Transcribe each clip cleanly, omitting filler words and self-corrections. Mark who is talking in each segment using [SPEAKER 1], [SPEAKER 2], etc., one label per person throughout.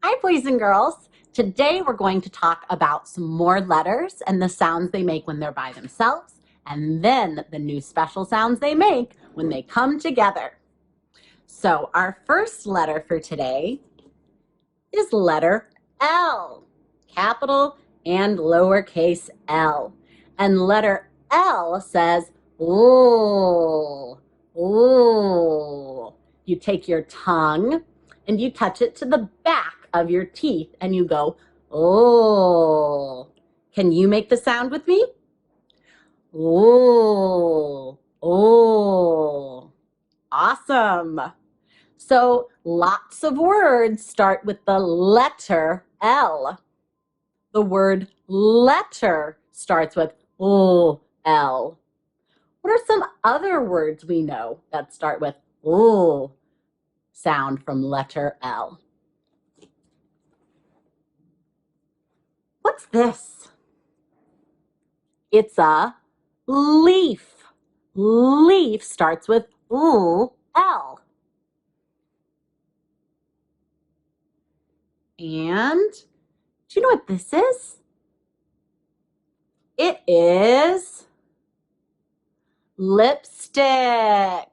[SPEAKER 1] Hi, boys and girls. Today we're going to talk about some more letters and the sounds they make when they're by themselves, and then the new special sounds they make when they come together. So our first letter for today is letter L, capital and lowercase l. And letter L says, ooh, ooh. You take your tongue and you touch it to the back of your teeth and you go, oh. Can you make the sound with me? Oh, oh. Awesome. So lots of words start with the letter L. The word letter starts with O-L. What are some other words we know that start with O sound from letter L? What's this? It's a leaf. Leaf starts with O-L. And do you know what this is? It is lipstick.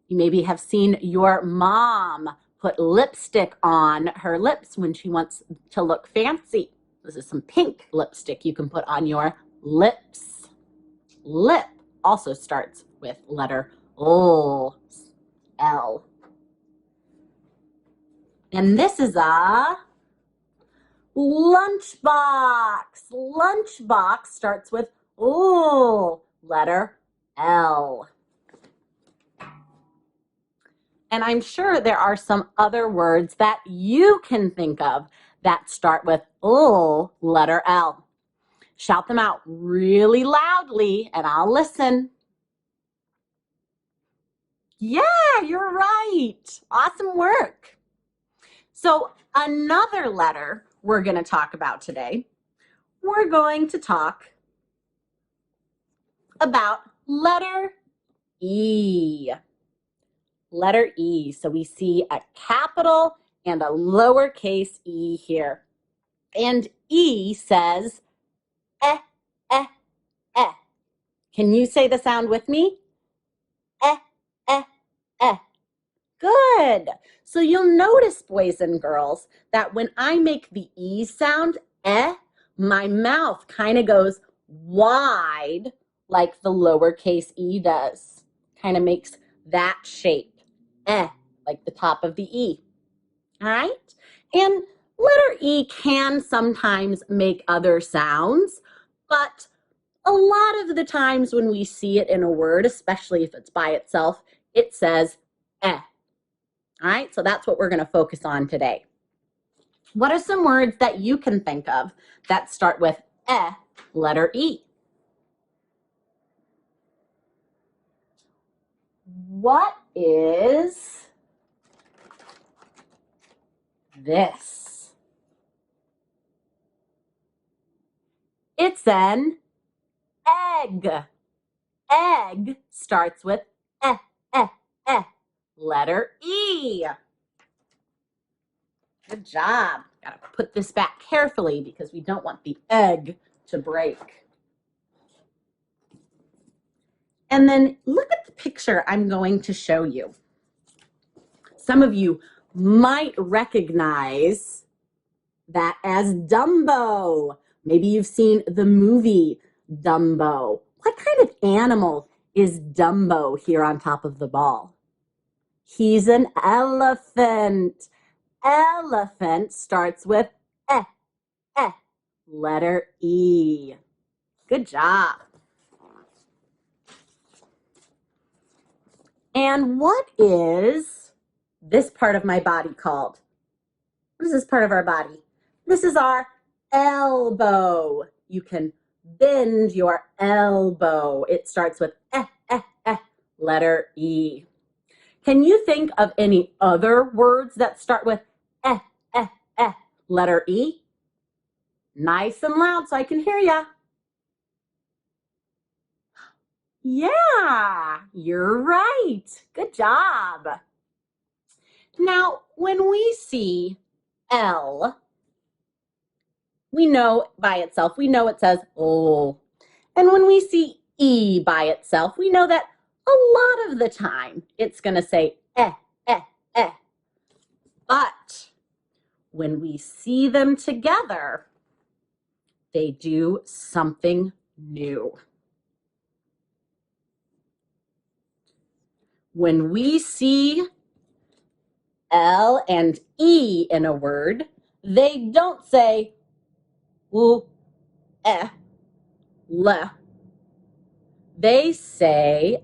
[SPEAKER 1] You maybe have seen your mom put lipstick on her lips when she wants to look fancy. This is some pink lipstick you can put on your lips. Lip also starts with letter O, L. And this is a lunchbox. Lunchbox starts with O, letter L. And I'm sure there are some other words that you can think of that start with O, letter L. Shout them out really loudly and I'll listen. Yeah, you're right. Awesome work. So another letter we're going to talk about today, we're going to talk about letter E. Letter E. So we see a capital and a lowercase e here. And E says, eh, eh, eh. Can you say the sound with me? Eh, eh, eh. Good. So you'll notice, boys and girls, that when I make the E sound, eh, my mouth kind of goes wide like the lowercase e does. Kind of makes that shape, eh, like the top of the E. All right? And letter E can sometimes make other sounds, but a lot of the times when we see it in a word, especially if it's by itself, it says eh. All right, so that's what we're going to focus on today. What are some words that you can think of that start with eh, letter E? What is this? It's an egg. Egg starts with eh, letter E. Good job. Got to put this back carefully because we don't want the egg to break. And then look at the picture I'm going to show you. Some of you might recognize that as Dumbo. Maybe you've seen the movie Dumbo. What kind of animal is Dumbo here on top of the ball? He's an elephant. Elephant starts with eh, letter E. Good job. And what is this part of my body called? What is this part of our body? This is our elbow. You can bend your elbow. It starts with letter E. Can you think of any other words that start with letter E? Nice and loud so I can hear ya. Yeah, you're right. Good job. Now, when we see L, we know by itself, we know it says oh. And when we see E by itself, we know that a lot of the time it's going to say eh, eh, eh. But when we see them together, they do something new. When we see L and E in a word, they don't say l, eh, le. They say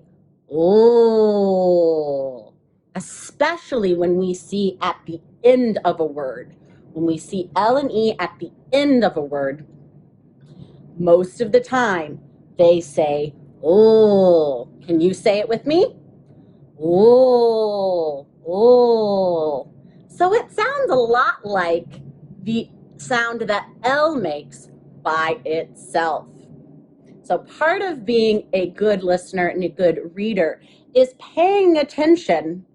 [SPEAKER 1] oh, especially when we see at the end of a word. When we see L and E at the end of a word, most of the time they say oh. Can you say it with me? Oh, oh. So it sounds a lot like the sound that L makes by itself. So part of being a good listener and a good reader is paying attention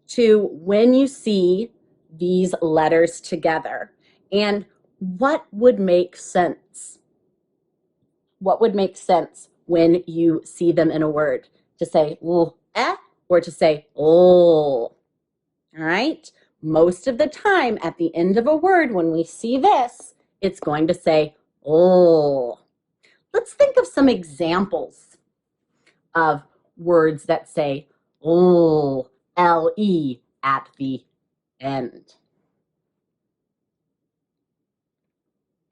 [SPEAKER 1] to when you see these letters together and what would make sense. What would make sense when you see them in a word? To say eh or to say oh. All right? Most of the time at the end of a word when we see this, it's going to say oh. Let's think of some examples of words that say oh, L-E at the end.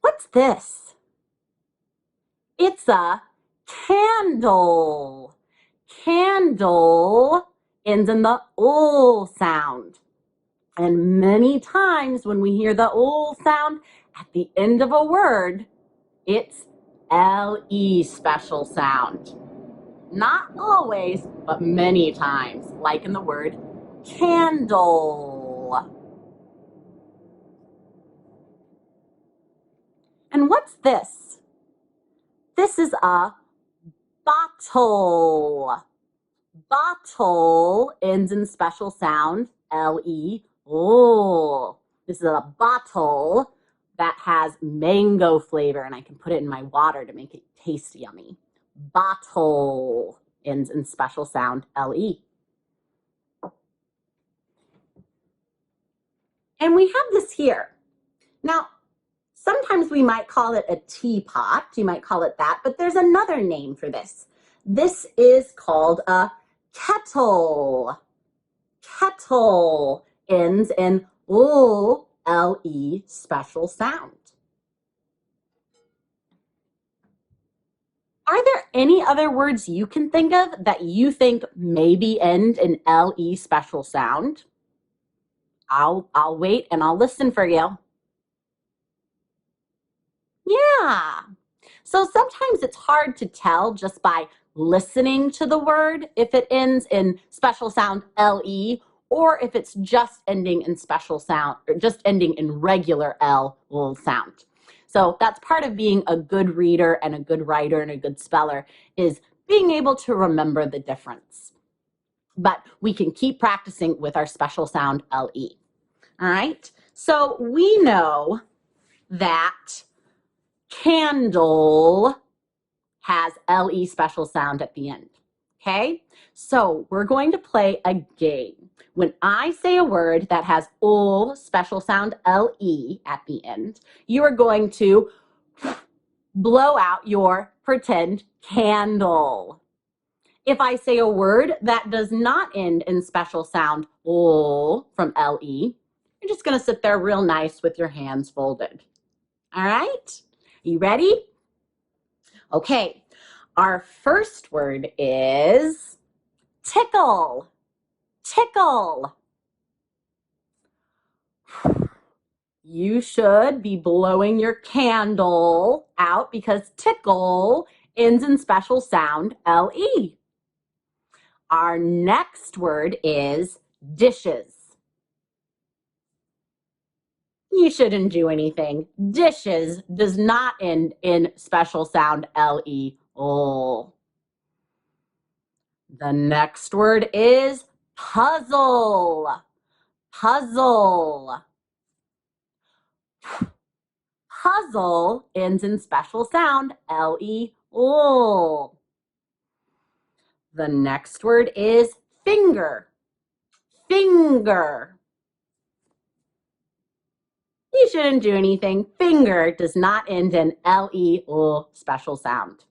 [SPEAKER 1] What's this? It's a candle. Candle ends in the ol sound. And many times when we hear the ol sound at the end of a word, it's L-E special sound. Not always, but many times, like in the word candle. And what's this? This is a bottle. Bottle ends in special sound, L-E, oh. This is a bottle that has mango flavor, and I can put it in my water to make it taste yummy. Bottle ends in special sound, L-E. And we have this here. Now, sometimes we might call it a teapot. You might call it that, but there's another name for this. This is called a kettle. Kettle ends in L-E special sound. Are there any other words you can think of that you think maybe end in L-E special sound? I'll wait and I'll listen for you. Yeah. So sometimes it's hard to tell just by listening to the word if it ends in special sound L-E or if it's just ending in special sound or just ending in regular L sound. So that's part of being a good reader and a good writer and a good speller is being able to remember the difference. But we can keep practicing with our special sound L-E. All right. So we know that candle has L-E special sound at the end. Okay, so we're going to play a game. When I say a word that has ol special sound L-E at the end, you are going to blow out your pretend candle. If I say a word that does not end in special sound ol from L-E, you're just going to sit there real nice with your hands folded. All right, you ready? Okay, our first word is tickle. Tickle. You should be blowing your candle out because tickle ends in special sound L-E. Our next word is dishes. You shouldn't do anything. Dishes does not end in special sound L-E. Oh. The next word is puzzle. Puzzle. Puzzle ends in special sound, L-E, ul. The next word is finger. Finger. You shouldn't do anything. Finger does not end in L-E, ul, special sound.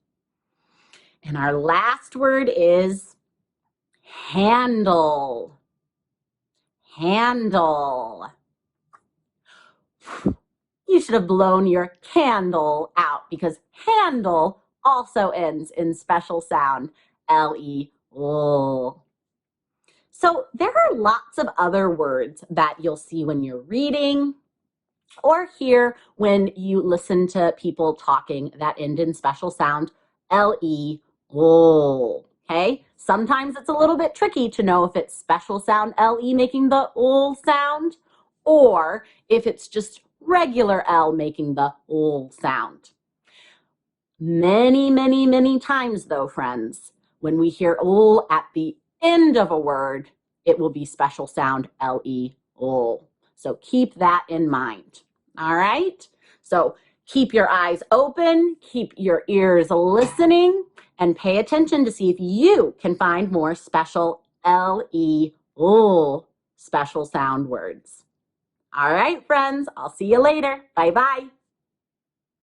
[SPEAKER 1] And our last word is handle. Handle. You should have blown your candle out because handle also ends in special sound, L-E, ul. So there are lots of other words that you'll see when you're reading or hear when you listen to people talking that end in special sound, L-E, ul. Okay? Sometimes it's a little bit tricky to know if it's special sound L-E making the ul sound or if it's just regular L making the ul sound. Many, many, many times though, friends, when we hear ul at the end of a word, it will be special sound L-E, ul. So keep that in mind. All right? So keep your eyes open, keep your ears listening, and pay attention to see if you can find more special L-E, ul special sound words. All right, friends, I'll see you later. Bye-bye.